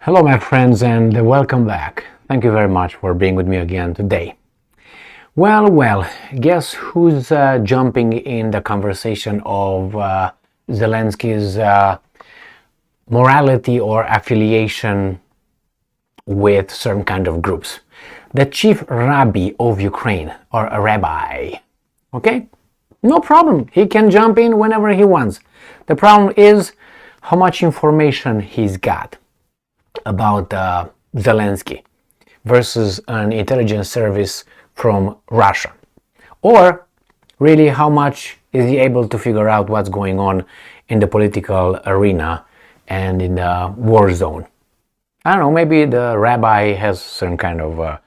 Hello, my friends, and welcome back. Thank you very much for being with me again today. Well, guess who's jumping in the conversation of Zelensky's morality or affiliation with certain kind of groups? The chief rabbi of Ukraine, or a rabbi. Okay? No problem. He can jump in whenever he wants. The problem is how much information he's got about Zelenskyy versus an intelligence service from Russia, or really how much is he able to figure out what's going on in the political arena and in the war zone. I don't know, maybe the rabbi has some kind of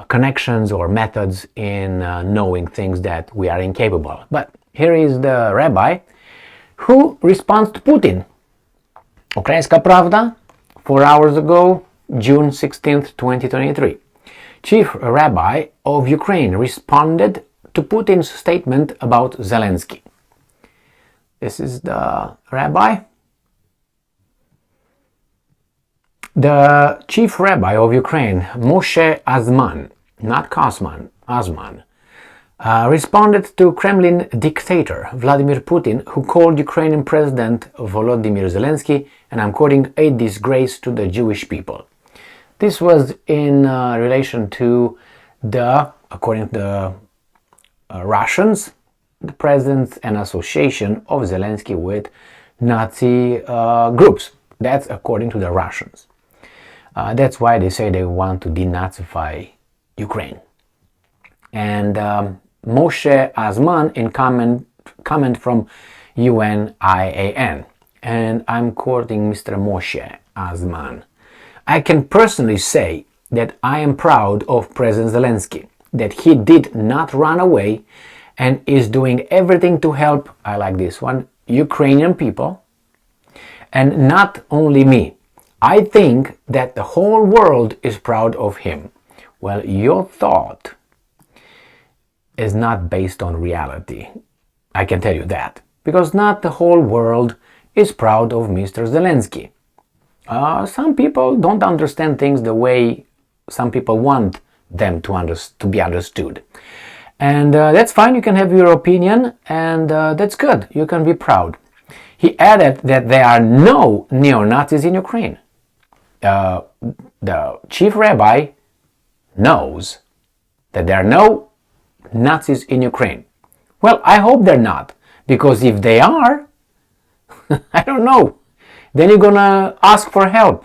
connections or methods in knowing things that we are incapable. But here is the rabbi who responds to Putin. Ukrainska Pravda, 4 hours ago, June 16th, 2023. Chief Rabbi of Ukraine responded to Putin's statement about Zelenskyy. This is the rabbi. The Chief Rabbi of Ukraine, Moshe Azman, not Kosman, Azman, responded to Kremlin dictator Vladimir Putin, who called Ukrainian President Volodymyr Zelenskyy, and I'm quoting, a disgrace to the Jewish people. This was in relation to according to the Russians, the presence and association of Zelenskyy with Nazi groups. That's according to the Russians. That's why they say they want to denazify Ukraine. And Moshe Azman in comment from UNIAN, and I'm quoting Mr. Moshe Azman. I can personally say that I am proud of President Zelenskyy, that he did not run away and is doing everything to help, I like this one, Ukrainian people, and not only me. I think that the whole world is proud of him. Well, your thought is not based on reality. I can tell you that. Because not the whole world is proud of Mr. Zelenskyy. Some people don't understand things the way some people want them to be understood. And that's fine, you can have your opinion, and that's good, you can be proud. He added that there are no neo-Nazis in Ukraine. The chief rabbi knows that there are no Nazis in Ukraine. Well, I hope they're not, because if they are, I don't know, then you're gonna ask for help.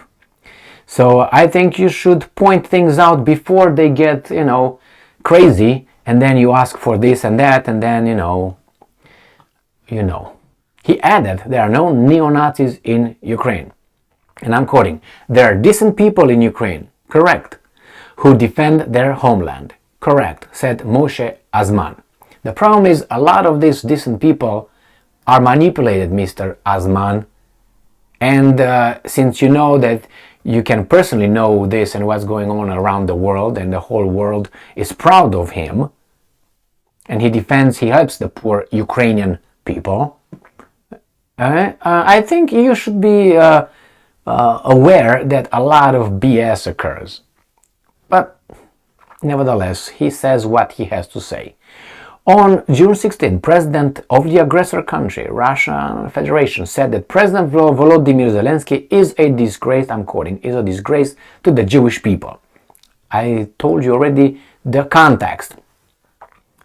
So I think you should point things out before they get, crazy, and then you ask for this and that, and then, He added, there are no neo-Nazis in Ukraine. And I'm quoting, there are decent people in Ukraine, correct, who defend their homeland. Correct, said Moshe Azman. The problem is a lot of these decent people are manipulated, Mr. Azman. And since you know that you can personally know this and what's going on around the world, and the whole world is proud of him, and he helps the poor Ukrainian people, I think you should be aware that a lot of BS occurs. But nevertheless, he says what he has to say. On June 16, President of the aggressor country, Russian Federation, said that President Volodymyr Zelenskyy is a disgrace, I'm quoting, is a disgrace to the Jewish people. I told you already the context.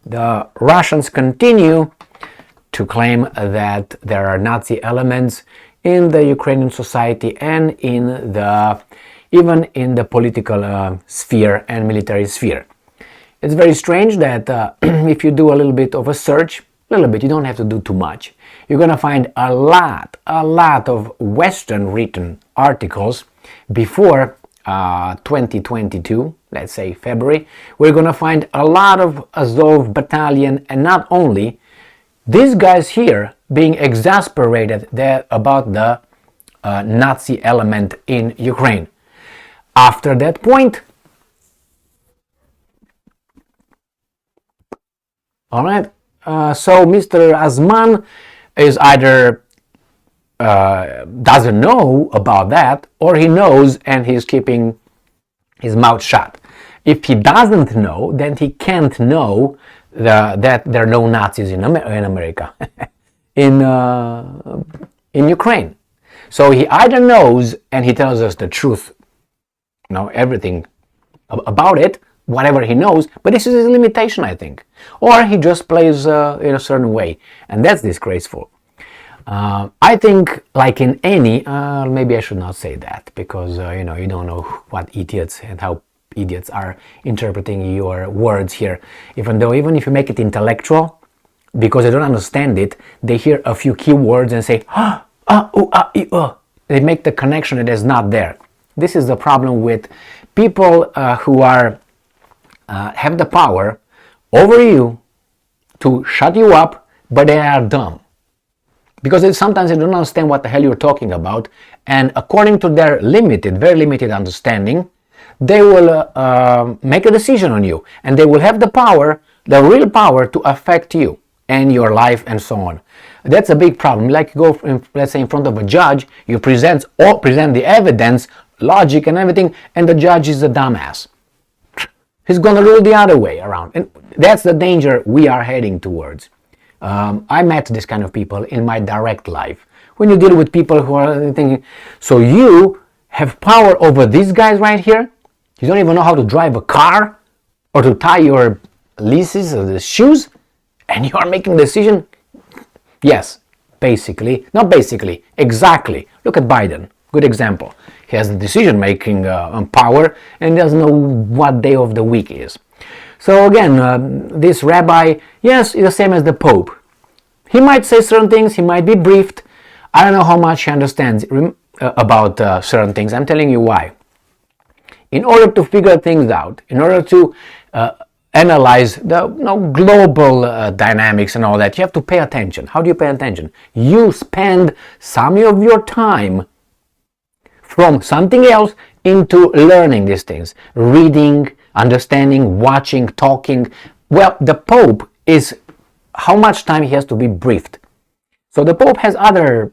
The Russians continue to claim that there are Nazi elements in the Ukrainian society and even in the political sphere and military sphere. It's very strange that if you do a little bit of a search, you don't have to do too much, you're going to find a lot of Western written articles before 2022, let's say February. We're going to find a lot of Azov battalion, and not only these guys here being exasperated about the Nazi element in Ukraine. After that point, all right, so Mr. Azman is either doesn't know about that, or he knows and he's keeping his mouth shut. If he doesn't know, then he can't know that there are no Nazis in America, in Ukraine. So he either knows and he tells us the truth, everything about it, whatever he knows, but this is his limitation, I think. Or he just plays in a certain way, and that's disgraceful. I think, like in any, maybe I should not say that, because you don't know what idiots and how idiots are interpreting your words here. Even if you make it intellectual, because they don't understand it, they hear a few keywords and say, they make the connection that is not there. This is the problem with people who are have the power over you to shut you up, but they are dumb. Because sometimes they don't understand what the hell you're talking about, and according to their very limited understanding, they will make a decision on you, and they will have the real power to affect you and your life and so on. That's a big problem. Like you go, let's say, in front of a judge, you present the evidence, logic and everything, and the judge is a dumbass. He's going to rule the other way around. And that's the danger we are heading towards. I met this kind of people in my direct life. When you deal with people who are thinking, so you have power over these guys right here? You don't even know how to drive a car or to tie your laces or the shoes? And you are making a decision? Yes, basically. Not basically, exactly. Look at Biden. Good example. He has the decision-making power and doesn't know what day of the week is. So again, this rabbi, yes, is the same as the Pope. He might say certain things, he might be briefed. I don't know how much he understands about certain things. I'm telling you why. In order to figure things out, in order to analyze the global dynamics and all that, you have to pay attention. How do you pay attention? You spend some of your time from something else into learning these things, reading, understanding, watching, talking. Well, the Pope is how much time he has to be briefed. So the Pope has other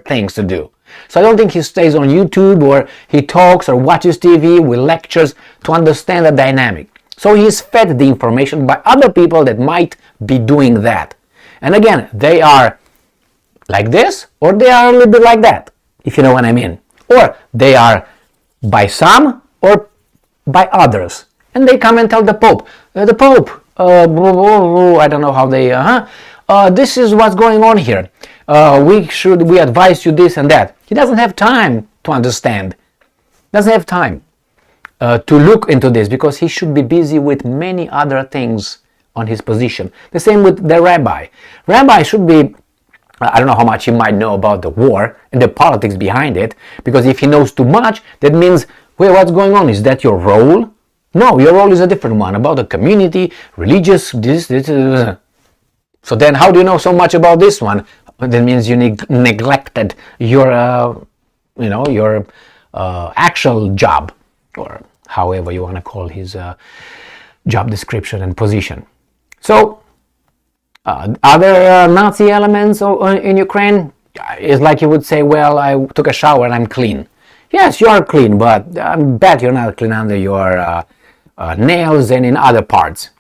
things to do. So I don't think he stays on YouTube or he talks or watches TV with lectures to understand the dynamic. So he is fed the information by other people that might be doing that. And again, they are like this, or they are a little bit like that, if you know what I mean. Or they are by some or by others. And they come and tell the Pope, I don't know how they, this is what's going on here. We advise you this and that. He doesn't have time to understand. Doesn't have time to look into this, because he should be busy with many other things on his position. The same with the rabbi. Rabbi should be, I don't know how much he might know about the war and the politics behind it, because if he knows too much, that means, wait, what's going on? Is that your role? No, your role is a different one, about the community, religious, this. So then how do you know so much about this one? That means you neglected your, your actual job, or however you want to call his job description and position. So, are there Nazi elements in Ukraine? It's like you would say, well, I took a shower and I'm clean. Yes, you are clean, but I bet you're not clean under your nails and in other parts.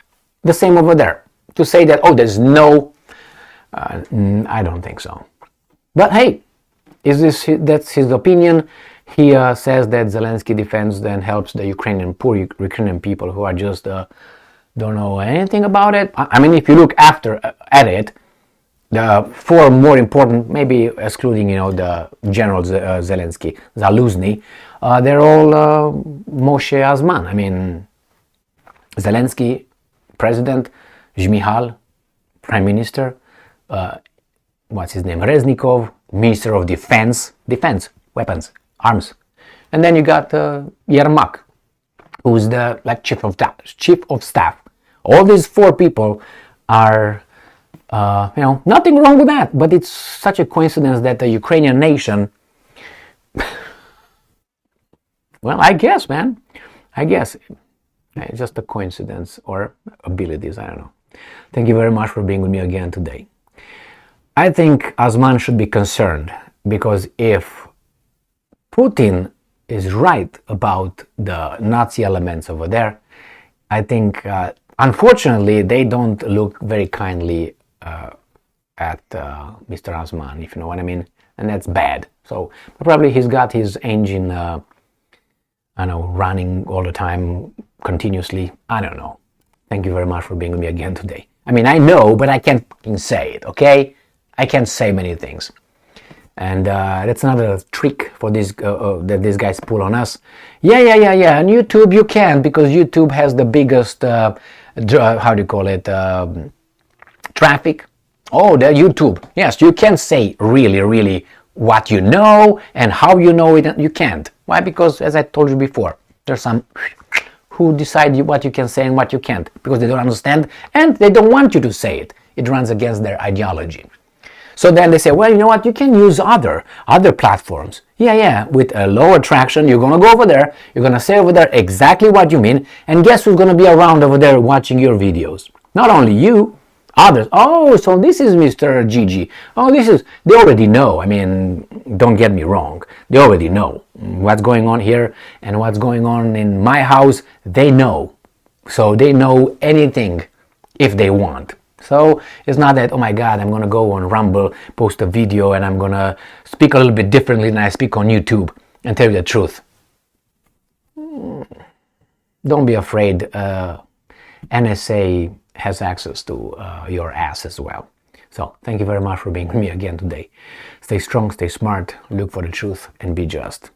The same over there. To say that, there's no, I don't think so. But hey, that's his opinion. He says that Zelenskyy defends and helps the poor Ukrainian people who are just don't know anything about it. I mean, if you look at it, the four more important, maybe excluding the General Zelenskyy, Zaluzny, they're all Moshe Azman. I mean, Zelenskyy, president, Zhmyhal, prime minister, what's his name, Reznikov, minister of defense, weapons, arms. And then you got Yermak, who's the chief of staff. All these four people are, nothing wrong with that, but it's such a coincidence that the Ukrainian nation, well, I guess, it's just a coincidence or abilities, I don't know. Thank you very much for being with me again today. I think Osman should be concerned, because if Putin is right about the Nazi elements over there, I think, unfortunately, they don't look very kindly at Mr. Osman, if you know what I mean, and that's bad. So probably he's got his engine, I know, running all the time, continuously. I don't know. Thank you very much for being with me again today. I mean, I know, but I can't say it, okay? I can't say many things. And that's another trick for this that these guys pull on us. Yeah. On YouTube you can, because YouTube has the biggest, how do you call it, traffic. Oh, the YouTube. Yes, you can say really what you know and how you know it. You can't. Why? Because, as I told you before, there's some who decide what you can say and what you can't, because they don't understand and they don't want you to say it. It runs against their ideology. So then they say, well, you know what, you can use other platforms. Yeah, with a lower traction, you're going to go over there, you're going to say over there exactly what you mean, and guess who's going to be around over there watching your videos? Not only you, others. Oh, so this is Mr. Gigi. Oh, they already know. I mean, don't get me wrong. They already know what's going on here and what's going on in my house. They know. So they know anything if they want. So it's not that, oh my God, I'm going to go on Rumble, post a video, and I'm going to speak a little bit differently than I speak on YouTube and tell you the truth. Don't be afraid. NSA has access to your ass as well. So thank you very much for being with me again today. Stay strong, stay smart, look for the truth, and be just.